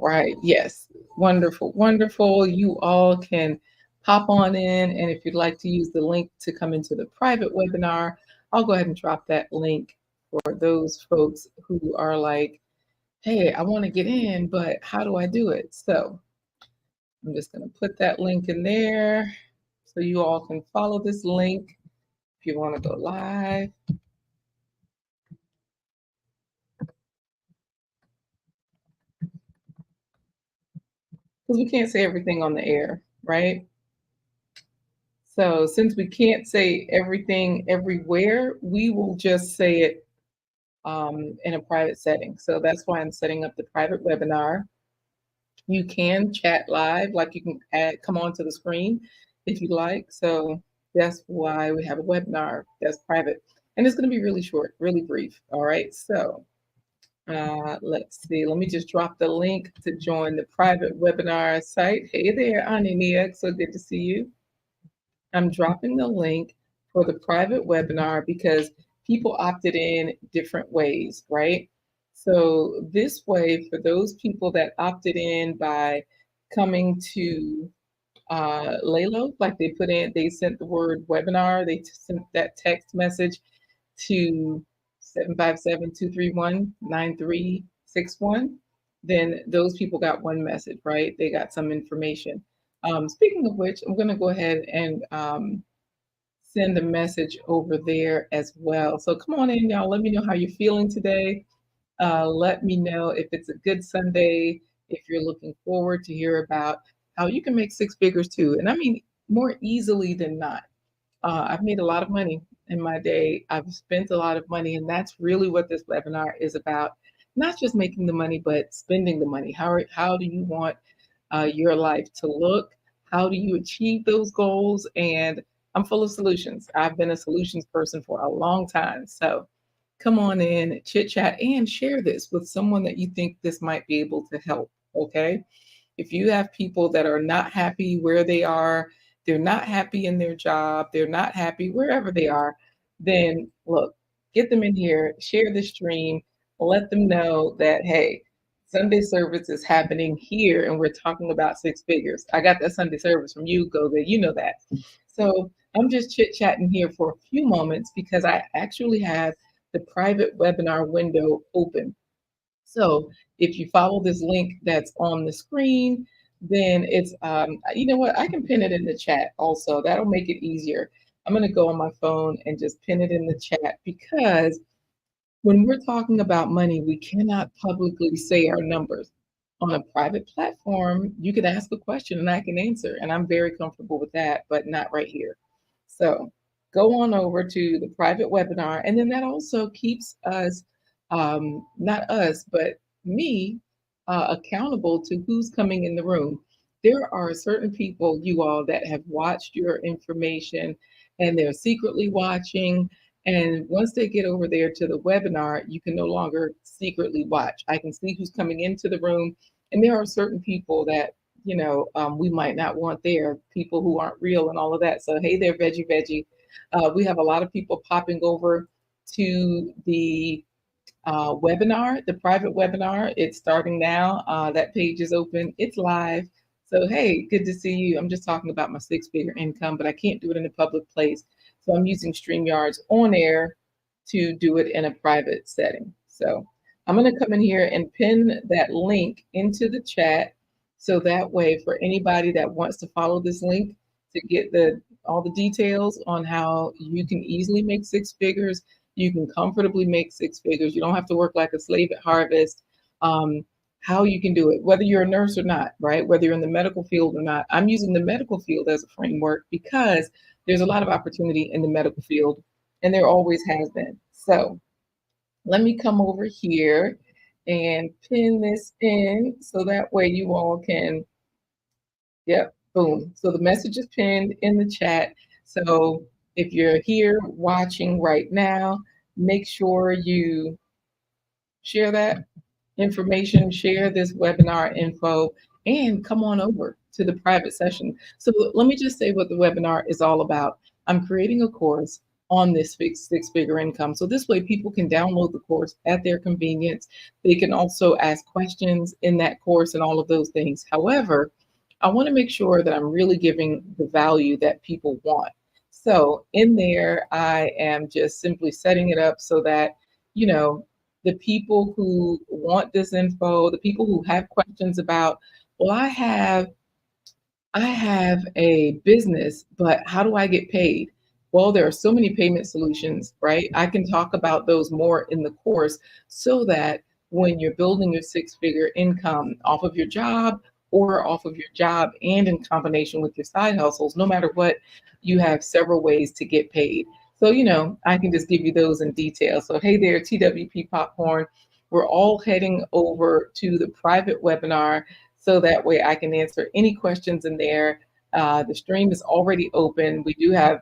Right. Yes. Wonderful. Wonderful. You all can pop on in. And if you'd like to use the link to come into the private webinar, I'll go ahead and drop that link for those folks who are like, hey, I want to get in, but how do I do it? So I'm just going to put that link in there so you all can follow this link if you want to go live. Because we can't say everything on the air, right? So since we can't say everything everywhere, we will just say it in a private setting. So that's why I'm setting up the private webinar. You can chat live, like you can come onto the screen if you like. So that's why we have a webinar that's private. And it's going to be really short, really brief. All right. So let's see. Let me just drop the link to join the private webinar site. Hey there, Anania. So good to see you. I'm dropping the link for the private webinar because people opted in different ways, right? So this way, for those people that opted in by coming to Lalo, like they sent the word webinar, they sent that text message to 757-231-9361, then those people got one message, right? They got some information. Speaking of which, I'm going to go ahead and send a message over there as well. So come on in, y'all. Let me know how you're feeling today. Let me know if it's a good Sunday, if you're looking forward to hear about how you can make six figures too. And I mean, more easily than not. I've made a lot of money in my day. I've spent a lot of money, and that's really what this webinar is about. Not just making the money, but spending the money. How do you want your life to look? How do you achieve those goals? And I'm full of solutions. I've been a solutions person for a long time. So come on in, chit chat, and share this with someone that you think this might be able to help. Okay. If you have people that are not happy where they are, they're not happy in their job, they're not happy wherever they are, then look, get them in here, share the stream, let them know that, hey, Sunday service is happening here and we're talking about six figures. I got that Sunday service from you, Goga, you know that. So I'm just chit chatting here for a few moments because I actually have the private webinar window open. So if you follow this link that's on the screen, then it's, you know what, I can pin it in the chat also. That'll make it easier. I'm going to go on my phone and just pin it in the chat because when we're talking about money, we cannot publicly say our numbers. On a private platform, you can ask a question and I can answer, and I'm very comfortable with that, but not right here. So go on over to the private webinar, and then that also keeps us, not us, but me, accountable to who's coming in the room. There are certain people, you all, that have watched your information and they're secretly watching, and once they get over there to the webinar, you can no longer secretly watch. I can see who's coming into the room. And there are certain people that, we might not want there, people who aren't real and all of that. So, hey there, Veggie Veggie. We have a lot of people popping over to the webinar, the private webinar. It's starting now. That page is open, it's live. So, hey, good to see you. I'm just talking about my six figure income, but I can't do it in a public place. So, I'm using StreamYards on air to do it in a private setting. So, I'm going to come in here and pin that link into the chat. So that way, for anybody that wants to follow this link to get all the details on how you can easily make six figures, you can comfortably make six figures. You don't have to work like a slave at harvest. Um, how you can do it, whether you're a nurse or not, right? Whether you're in the medical field or not. I'm using the medical field as a framework because there's a lot of opportunity in the medical field, and there always has been. So let me come over here and pin this in so that way you all can, yep, boom. So the message is pinned in the chat. So if you're here watching right now, make sure you share that information, share this webinar info, and come on over to the private session. So let me just say what the webinar is all about. I'm creating a course on this six-figure income. So this way people can download the course at their convenience. They can also ask questions in that course and all of those things. However, I want to make sure that I'm really giving the value that people want. So in there, I am just simply setting it up so that, you know, the people who want this info, the people who have questions about, well, I have a business, but how do I get paid? Well, there are so many payment solutions, right? I can talk about those more in the course so that when you're building your six-figure income off of your job or off of your job and in combination with your side hustles, no matter what, you have several ways to get paid. So, I can just give you those in detail. So, hey there, TWP Popcorn. We're all heading over to the private webinar so that way I can answer any questions in there. The stream is already open. We do have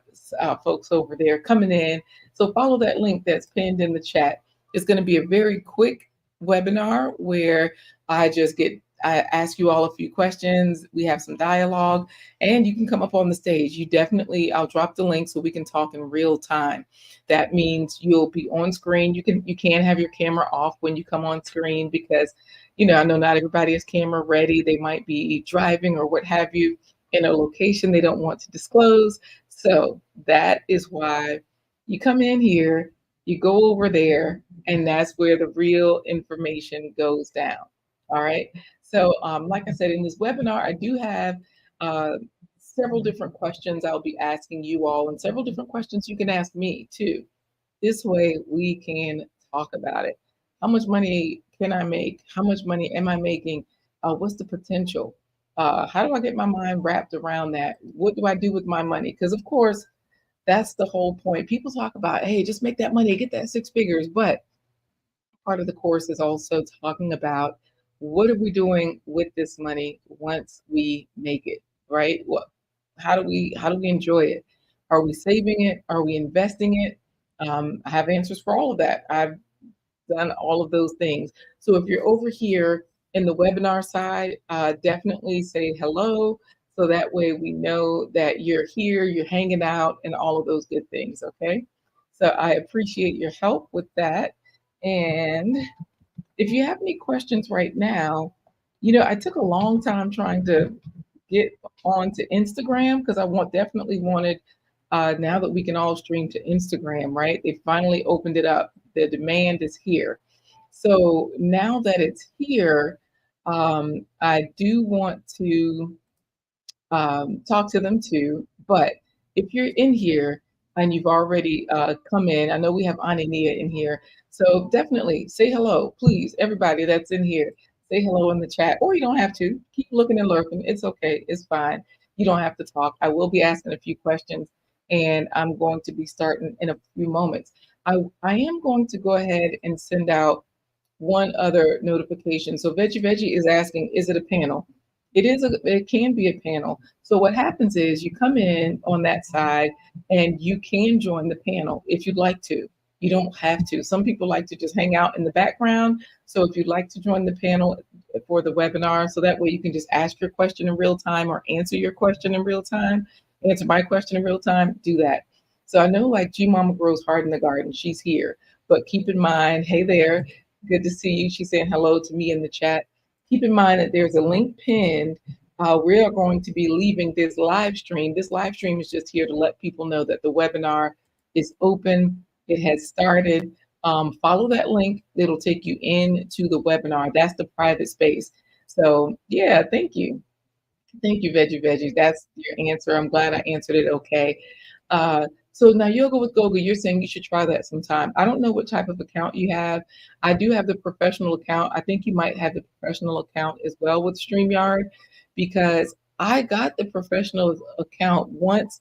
folks over there coming in. So follow that link that's pinned in the chat. It's going to be a very quick webinar where I ask you all a few questions. We have some dialogue and you can come up on the stage. I'll drop the link so we can talk in real time. That means you'll be on screen. You can have your camera off when you come on screen because I know not everybody is camera ready. They might be driving or what have you in a location they don't want to disclose. So that is why you come in here, you go over there, and that's where the real information goes down. All right. So, like I said, in this webinar, I do have uh, several different questions I'll be asking you all, and several different questions you can ask me too. This way we can talk about it. How much money can I make? How much money am I making? What's the potential? How do I get my mind wrapped around that? What do I do with my money? Because, of course, that's the whole point. People talk about, hey, just make that money, get that six figures. But part of the course is also talking about what are we doing with this money once we make it, right? How do we enjoy it? Are we saving it? Are we investing it? I have answers for all of that. I've done all of those things. So if you're over here in the webinar side, definitely say hello. So that way we know that you're here, you're hanging out, and all of those good things. Okay. So I appreciate your help with that. And if you have any questions right now, I took a long time trying to get onto Instagram because definitely wanted now that we can all stream to Instagram, right? They finally opened it up. The demand is here. So now that it's here, I do want to talk to them too. But if you're in here and you've already come in, I know we have Anania in here. So definitely say hello, please. Everybody that's in here, say hello in the chat, or you don't have to. Keep looking and lurking. It's okay. It's fine. You don't have to talk. I will be asking a few questions and I'm going to be starting in a few moments. I am going to go ahead and send out one other notification. So Veggie is asking, is it a panel? It can be a panel. So what happens is you come in on that side and you can join the panel if you'd like to. You don't have to. Some people like to just hang out in the background. So if you'd like to join the panel for the webinar, so that way you can just ask your question in real time or answer your question in real time, answer my question in real time, do that. So I know like G Mama grows hard in the garden. She's here. But keep in mind, hey there, good to see you. She's saying hello to me in the chat. Keep in mind that there's a link pinned. We are going to be leaving this live stream. This live stream is just here to let people know that the webinar is open. It has started. Follow that link. It'll take you into the webinar. That's the private space. So yeah, thank you. Thank you, Veggie. That's your answer. I'm glad I answered it okay. So now Yoga with Goga, you're saying you should try that sometime. I don't know what type of account you have. I do have the professional account. I think you might have the professional account as well with StreamYard because I got the professional account once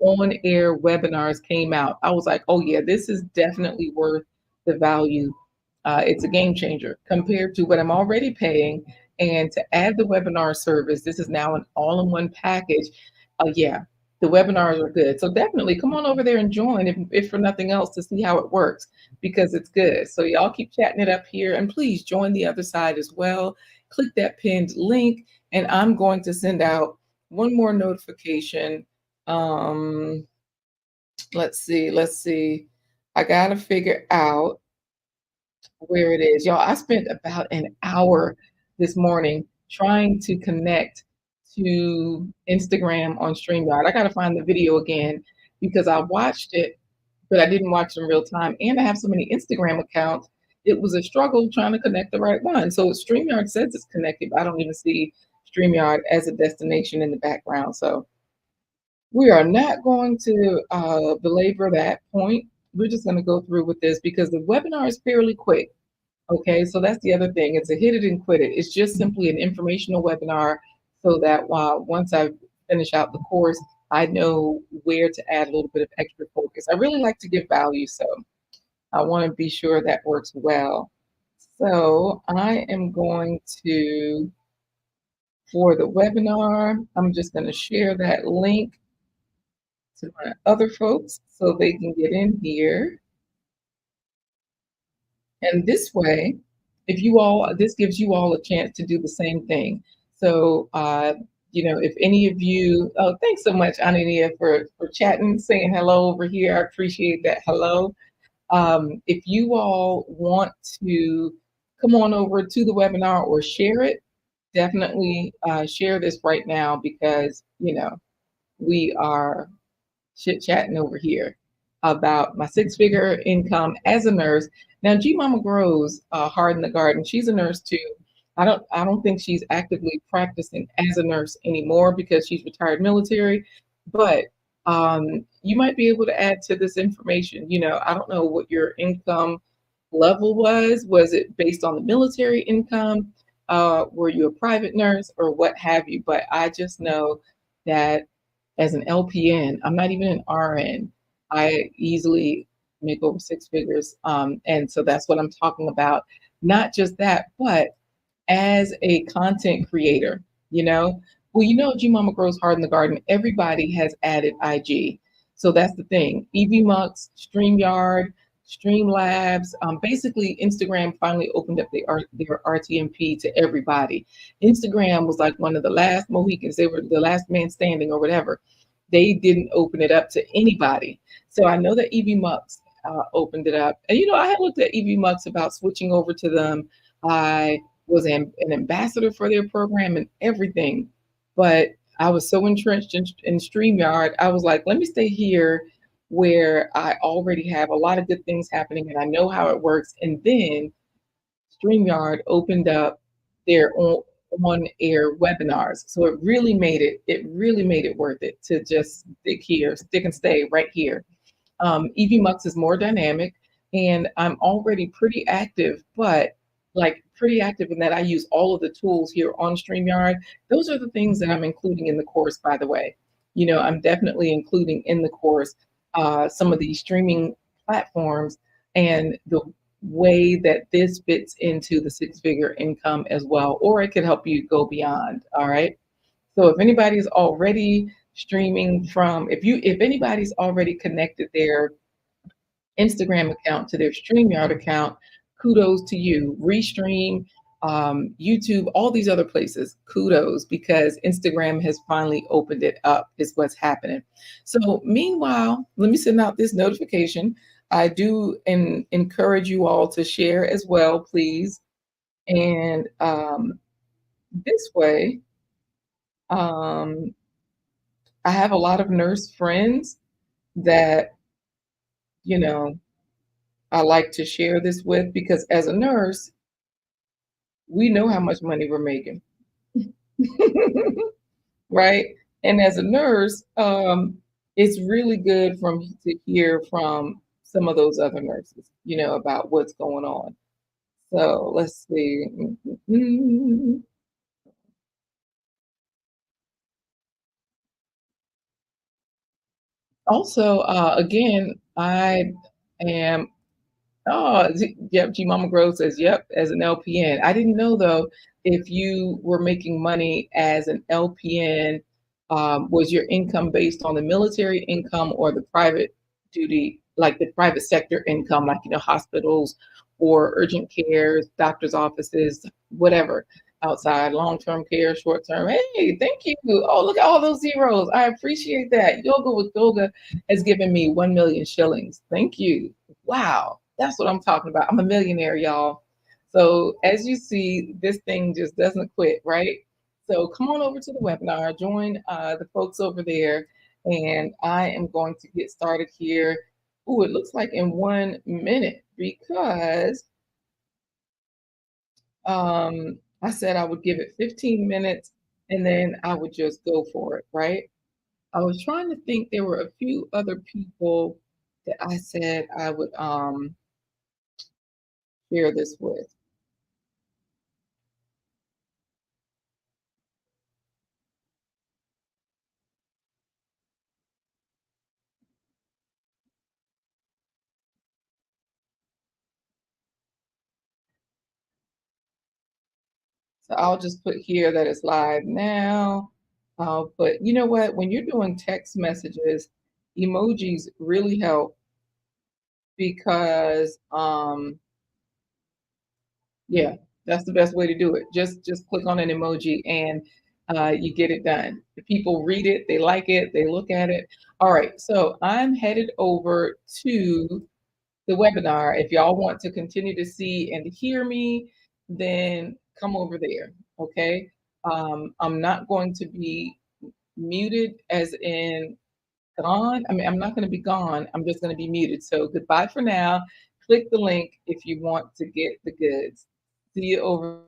on air webinars came out. I was like, oh yeah, this is definitely worth the value. It's a game changer compared to what I'm already paying. And to add the webinar service, this is now an all-in-one package. Yeah, the webinars are good. So definitely come on over there and join if for nothing else to see how it works because it's good. So y'all keep chatting it up here and please join the other side as well. Click that pinned link and I'm going to send out one more notification. Let's see. I gotta figure out where it is. Y'all, I spent about an hour this morning trying to connect to Instagram on StreamYard. I gotta find the video again because I watched it, but I didn't watch it in real time. And I have so many Instagram accounts. It was a struggle trying to connect the right one. So StreamYard says it's connected, but I don't even see StreamYard as a destination in the background. So we are not going to belabor that point. We're just going to go through with this because the webinar is fairly quick. Okay, so that's the other thing. It's a hit it and quit it. It's just simply an informational webinar so that while once I finish out the course, I know where to add a little bit of extra focus. I really like to give value, so I want to be sure that works well. So I am going to, for the webinar, I'm just going to share that link to my other folks so they can get in here. And this way, if you all, this gives you all a chance to do the same thing. So, if any of you, oh, thanks so much, Anania, for chatting, saying hello over here. I appreciate that. Hello. If you all want to come on over to the webinar or share it, definitely share this right now because, we are chit chatting over here about my six-figure income as a nurse. Now, G Mama Grows, Hard in the Garden, she's a nurse too. I don't think she's actively practicing as a nurse anymore because she's retired military, but you might be able to add to this information. I don't know what your income level was. Was it based on the military income? Were you a private nurse or what have you? But I just know that as an LPN, I'm not even an RN. I easily make over six figures. And so that's what I'm talking about. Not just that, but as a content creator, G Mama Grows Hard in the Garden, everybody has added IG. So that's the thing. EVMux, StreamYard, Streamlabs, basically Instagram finally opened up their RTMP to everybody. Instagram was like one of the last Mohicans. They were the last man standing or whatever. They didn't open it up to anybody. So I know that EVMux opened it up. And, I had looked at EVMux about switching over to them. I was an ambassador for their program and everything. But I was so entrenched in StreamYard, I was like, let me stay here where I already have a lot of good things happening and I know how it works. And then StreamYard opened up their own on-air webinars. So it really made it worth it to just stick and stay right here. EVMux is more dynamic and I'm already pretty active, but like pretty active in that I use all of the tools here on StreamYard. Those are the things that I'm including in the course, by the way. I'm definitely including in the course some of these streaming platforms and the way that this fits into the six-figure income as well, or it could help you go beyond. All right. So if anybody's already streaming if anybody's already connected their Instagram account to their StreamYard account, kudos to you. Restream, YouTube, all these other places, kudos, because Instagram has finally opened it up, is what's happening. So meanwhile, let me send out this notification. I do encourage you all to share as well, please. And this way, I have a lot of nurse friends that, I like to share this with because as a nurse, we know how much money we're making, right? And as a nurse, it's really good to hear from some of those other nurses, about what's going on. So let's see. Also, again, I am. Oh, yep. G Mama Grove says, yep, as an LPN. I didn't know though if you were making money as an LPN, was your income based on the military income or the private duty, like the private sector income, like, hospitals or urgent cares, doctor's offices, whatever. outside, long-term care, short-term. Hey, thank you. Oh, look at all those zeros. I appreciate that. Yoga with Goga has given me 1 million shillings. Thank you. Wow. That's what I'm talking about. I'm a millionaire, y'all. So as you see, this thing just doesn't quit, right? So come on over to the webinar, join the folks over there, and I am going to get started here. Oh, it looks like in 1 minute because I said I would give it 15 minutes and then I would just go for it, right? I was trying to think there were a few other people that I said I would share this with. So I'll just put here that it's live now. But you know what? When you're doing text messages, emojis really help because yeah, that's the best way to do it. Just click on an emoji and you get it done. The people read it, they like it, they look at it. All right, so I'm headed over to the webinar. If y'all want to continue to see and hear me, then come over there. Okay. I'm not going to be muted as in gone. I mean, I'm not going to be gone. I'm just going to be muted. So goodbye for now. Click the link if you want to get the goods. See you over.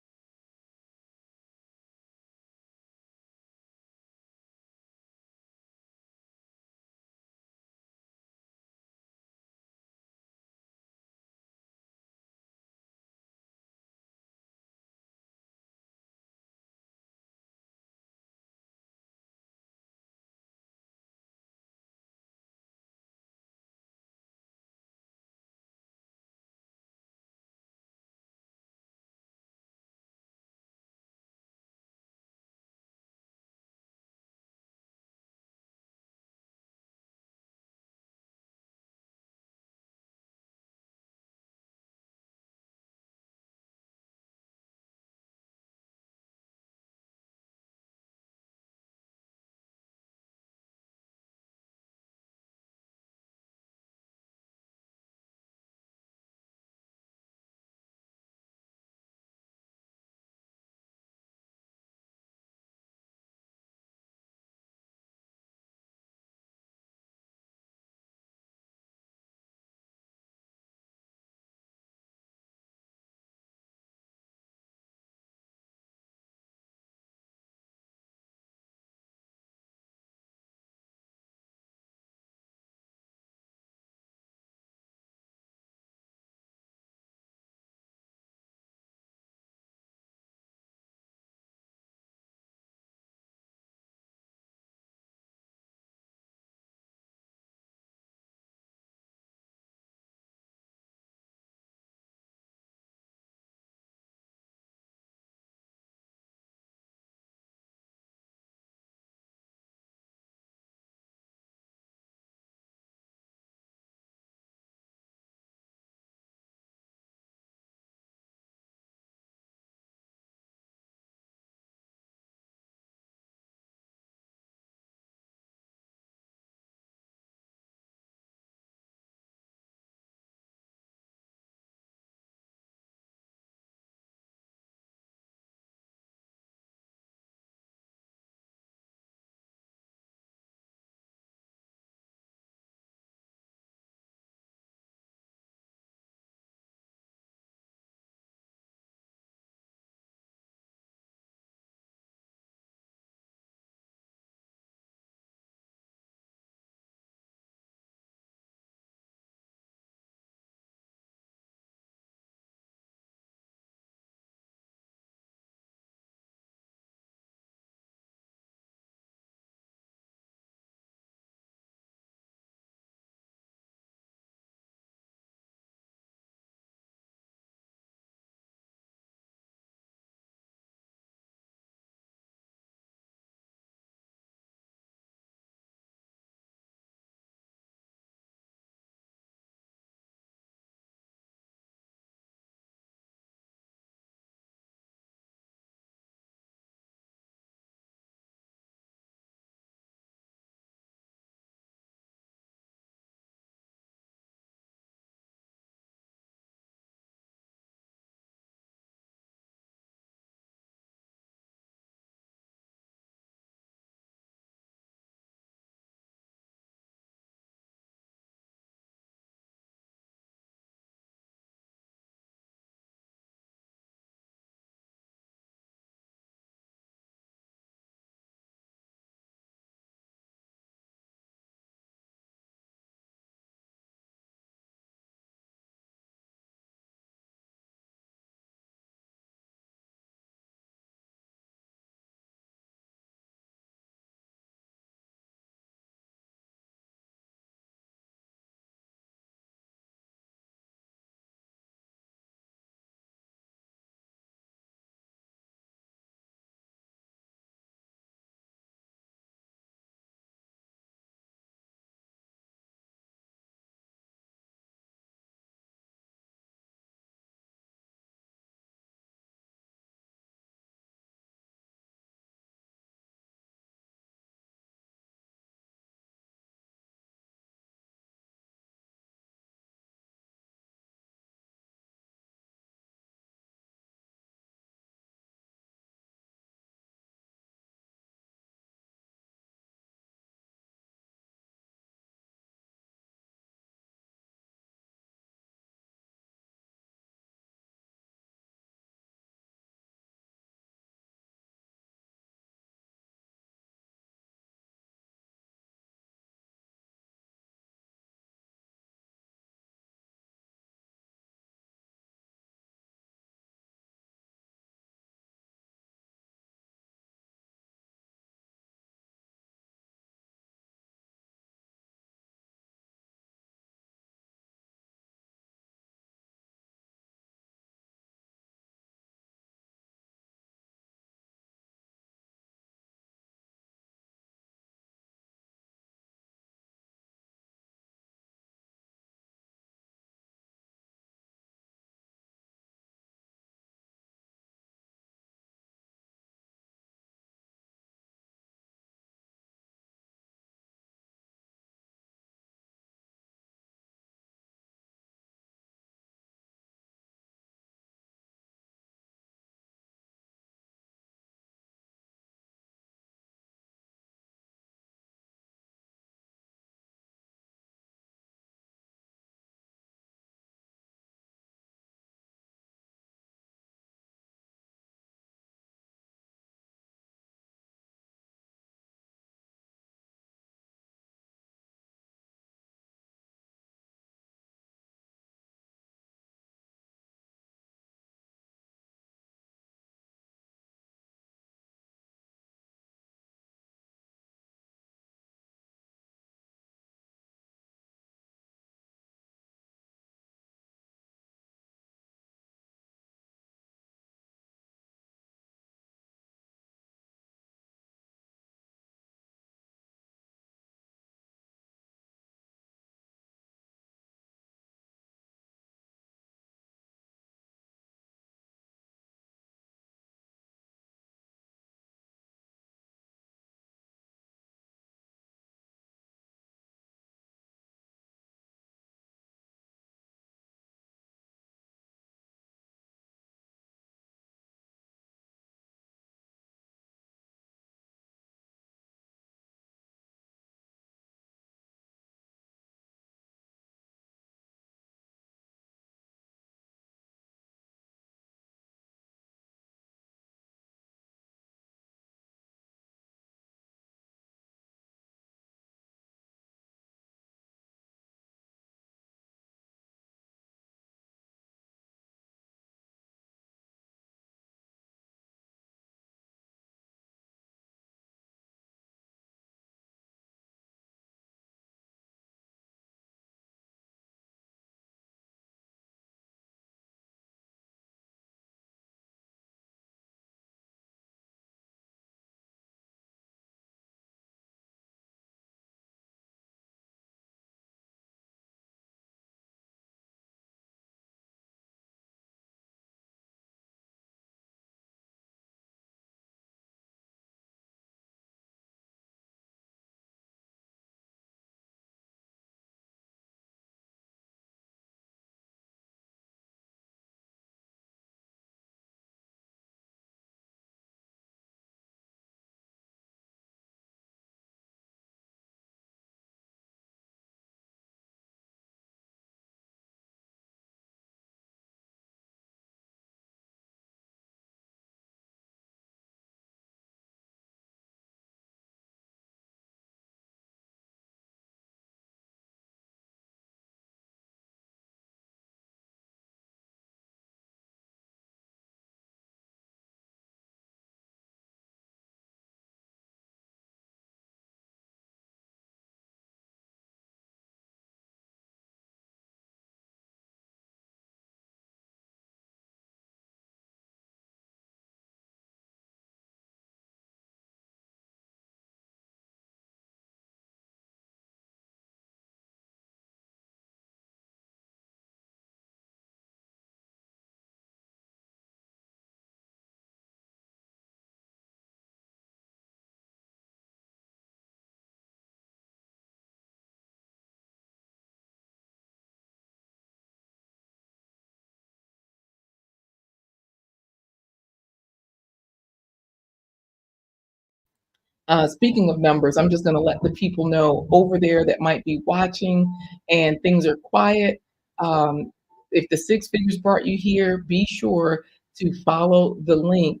Speaking of numbers, I'm just going to let the people know over there that might be watching and things are quiet. Um, if the six figures brought you here, be sure to follow the link,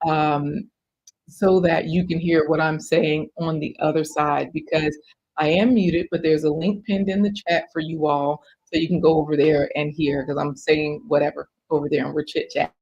um, so that you can hear what I'm saying on the other side, because I am muted, but there's a link pinned in the chat for you all, so you can go over there and hear, because I'm saying whatever over there and we're chit chatting.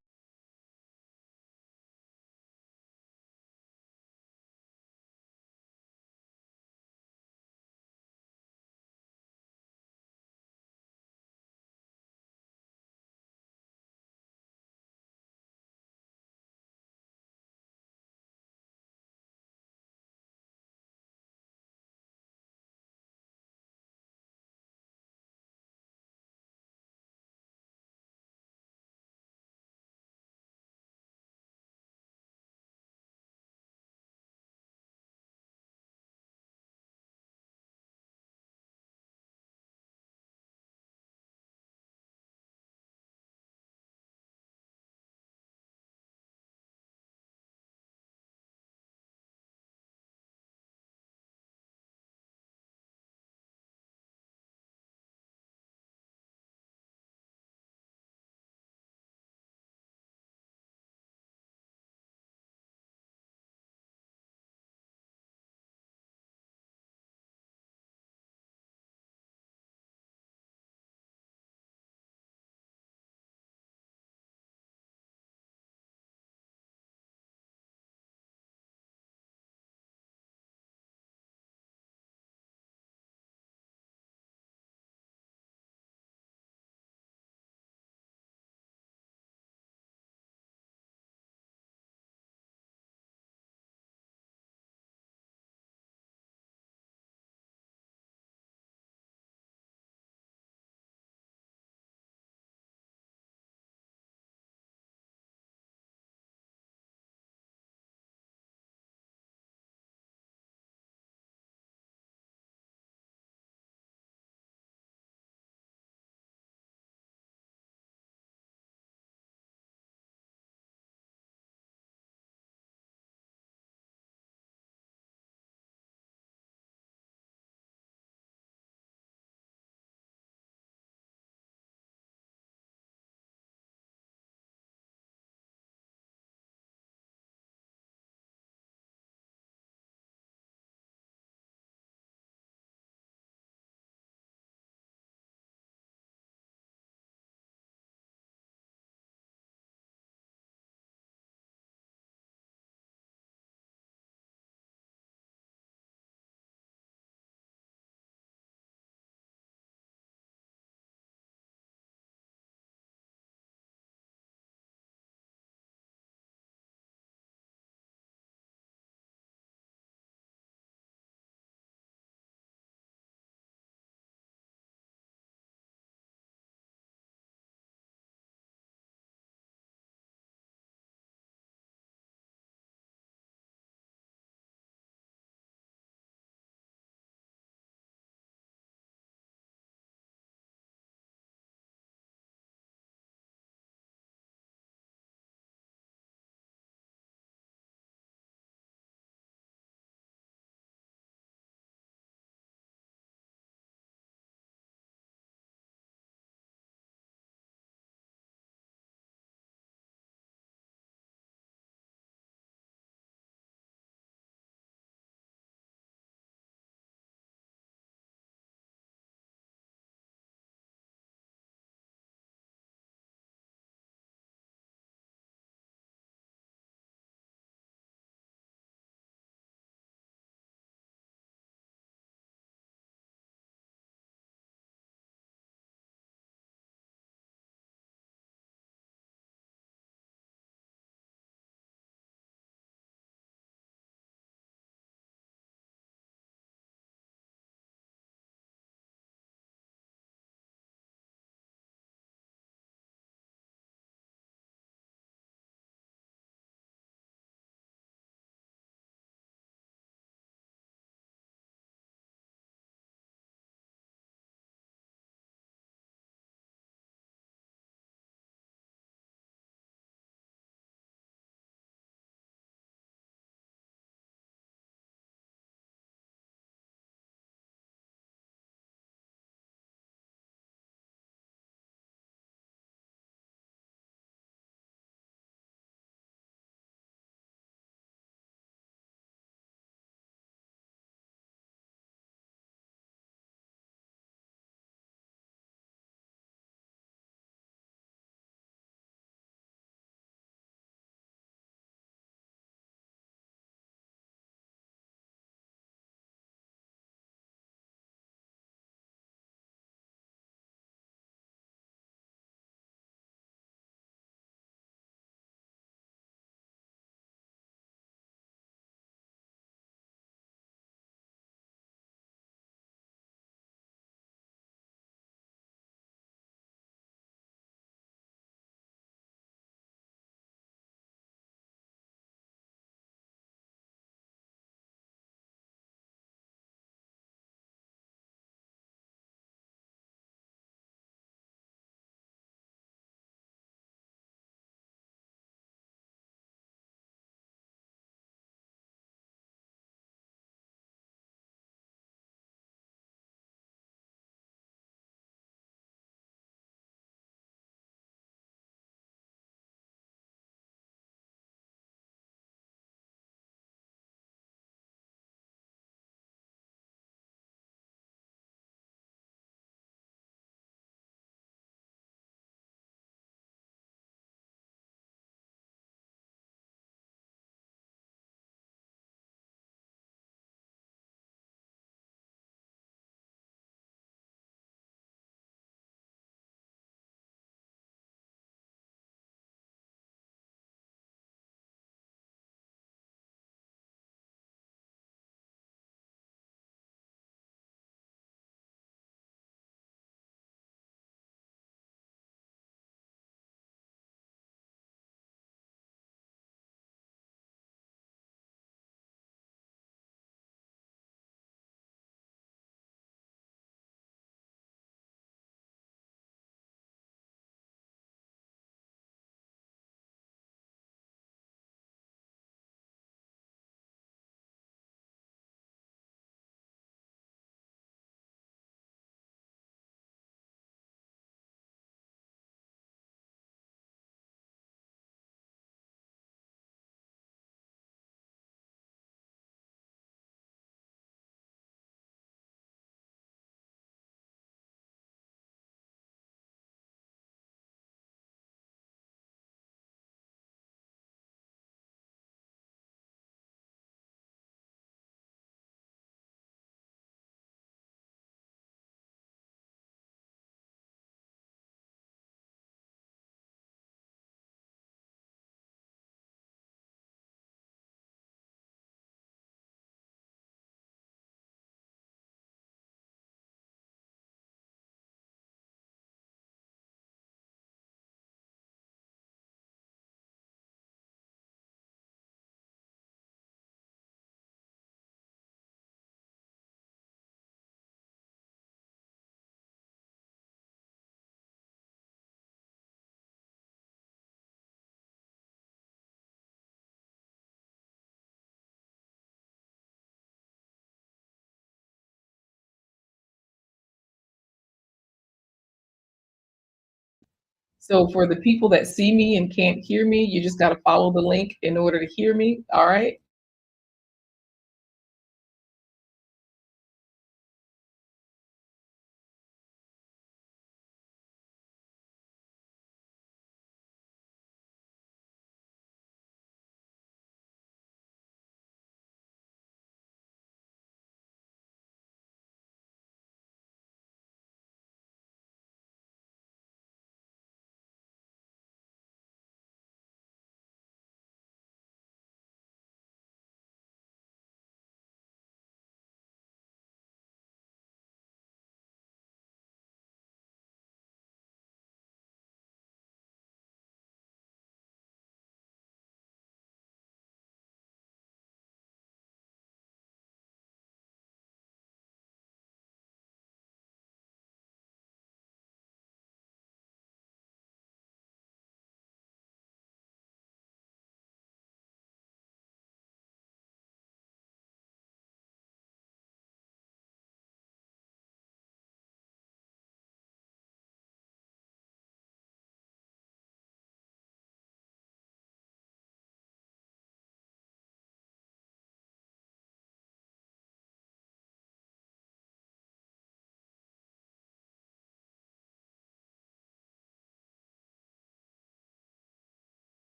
So for the people that see me and can't hear me, you just gotta follow the link in order to hear me, all right?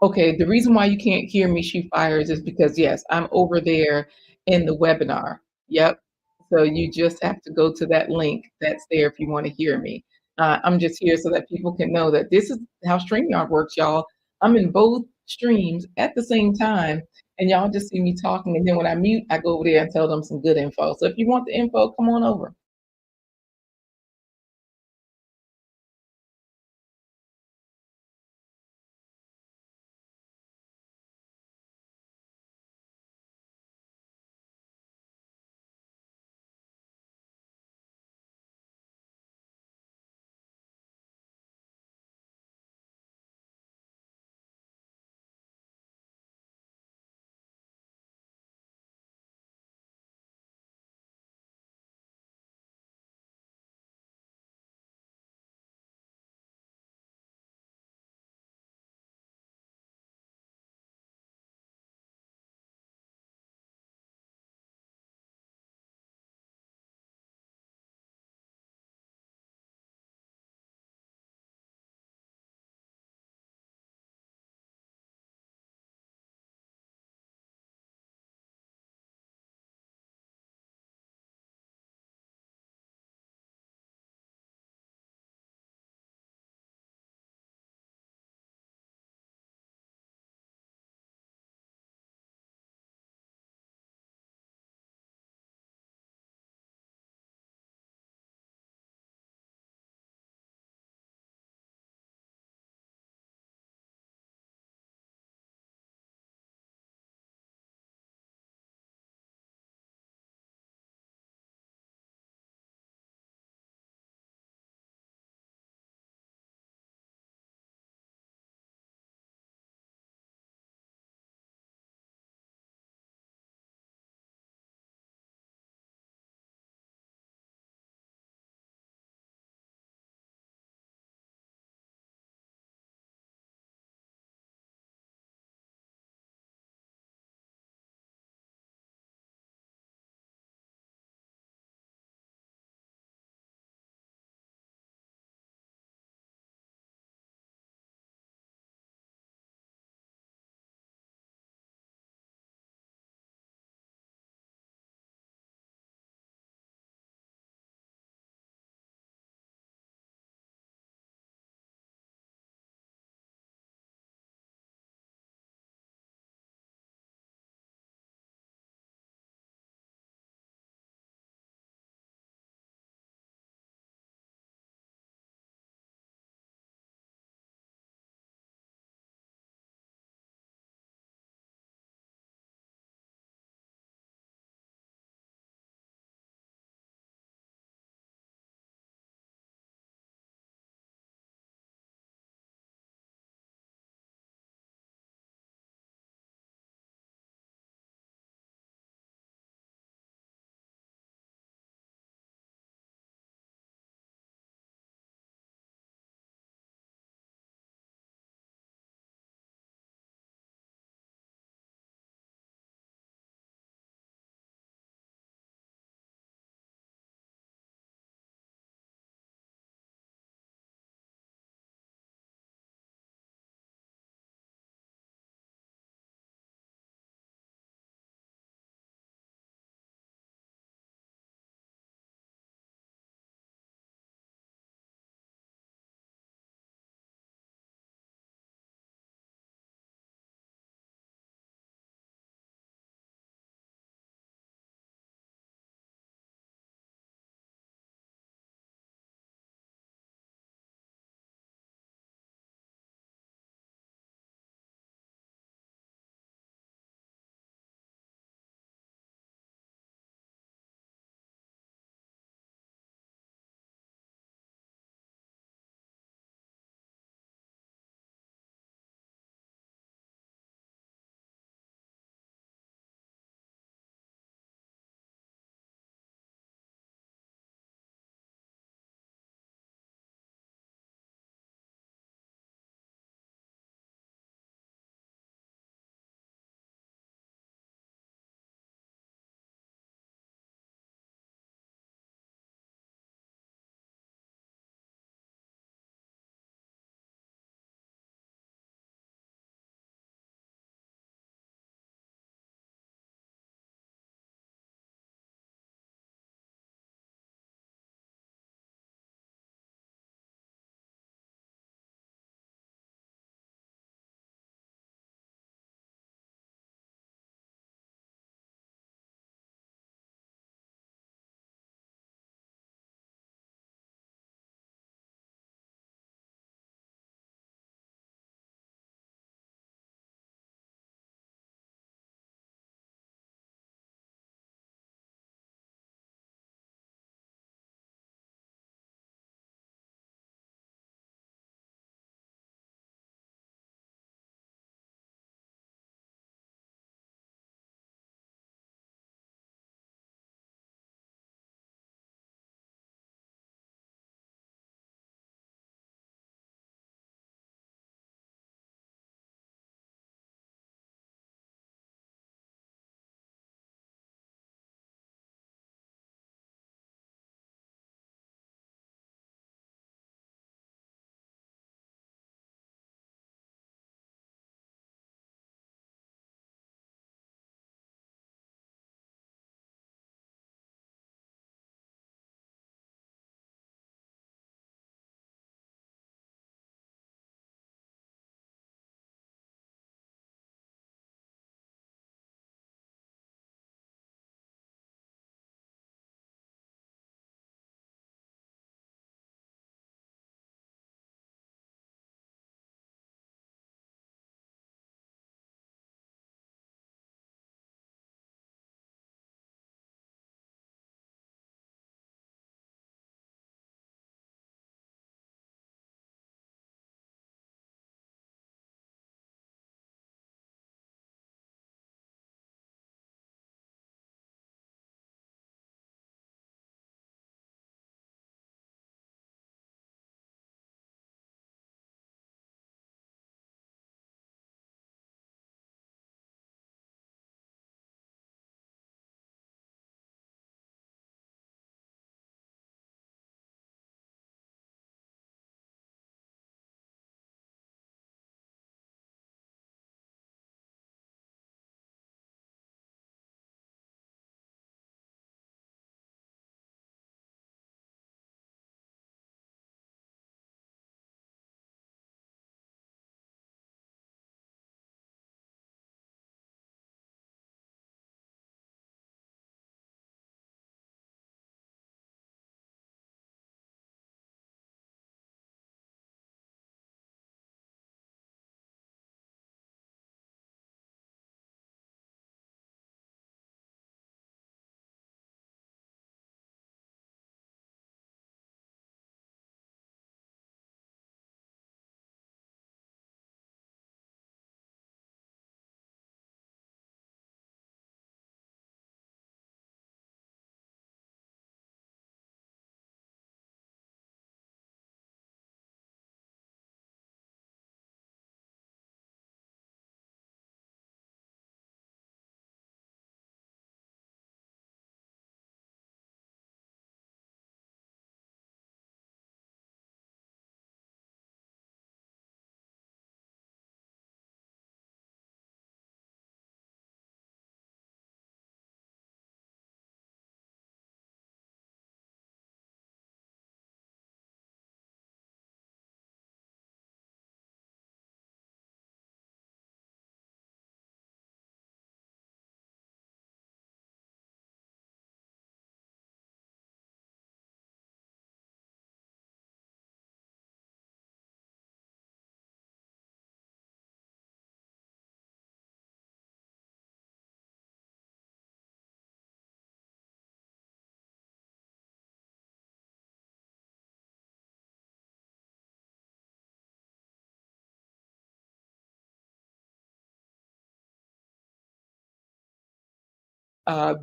Okay, the reason why you can't hear me shoot fires is because, yes, I'm over there in the webinar. Yep. So you just have to go to that link that's there if you wanna hear me. I'm just here so that people can know that this is how StreamYard works, y'all. I'm in both streams at the same time, and y'all just see me talking, and then when I mute, I go over there and tell them some good info. So if you want the info, come on over.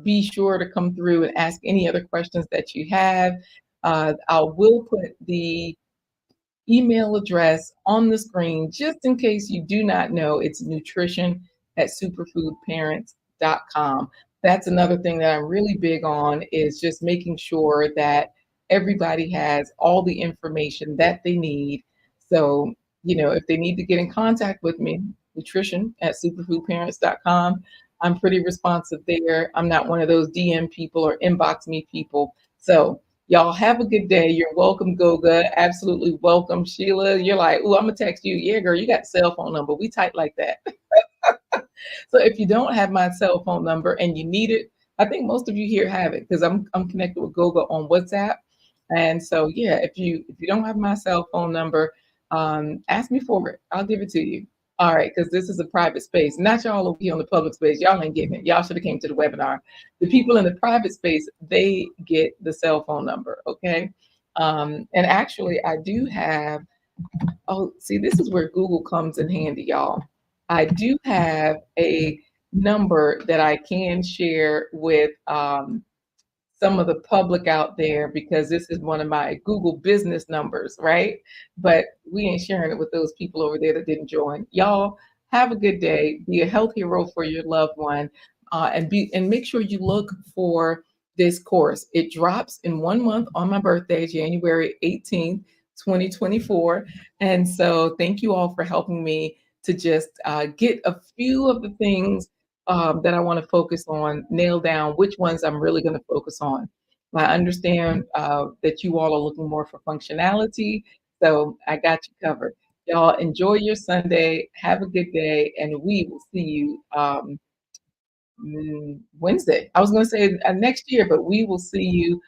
be sure to come through and ask any other questions that you have. I will put the email address on the screen just in case you do not know. It's nutrition at superfoodparents.com. That's another thing that I'm really big on is just making sure that everybody has all the information that they need. So, if they need to get in contact with me, nutrition at superfoodparents.com. I'm pretty responsive there. I'm not one of those DM people or inbox me people. So y'all have a good day. You're welcome, Goga. Absolutely welcome, Sheila. You're like, oh, I'm gonna text you. Yeah, girl, you got cell phone number. We tight like that. So if you don't have my cell phone number and you need it, I think most of you here have it because I'm connected with Goga on WhatsApp. And so yeah, if you don't have my cell phone number, ask me for it. I'll give it to you. All right, because this is a private space. Not y'all over here on the public space. Y'all ain't getting it. Y'all should have came to the webinar. The people in the private space, they get the cell phone number. Okay. And actually, I do have. Oh, see, this is where Google comes in handy, y'all. I do have a number that I can share with some of the public out there because this is one of my Google business numbers, right? But we ain't sharing it with those people over there that didn't join. Y'all have a good day. Be a health hero for your loved one, and make sure you look for this course. It drops in 1 month on my birthday, January 18th, 2024. And so thank you all for helping me to just get a few of the things that I want to focus on, nail down which ones I'm really going to focus on. I understand that you all are looking more for functionality, so I got you covered. Y'all enjoy your Sunday. Have a good day, and we will see you Wednesday. I was going to say next year, but we will see you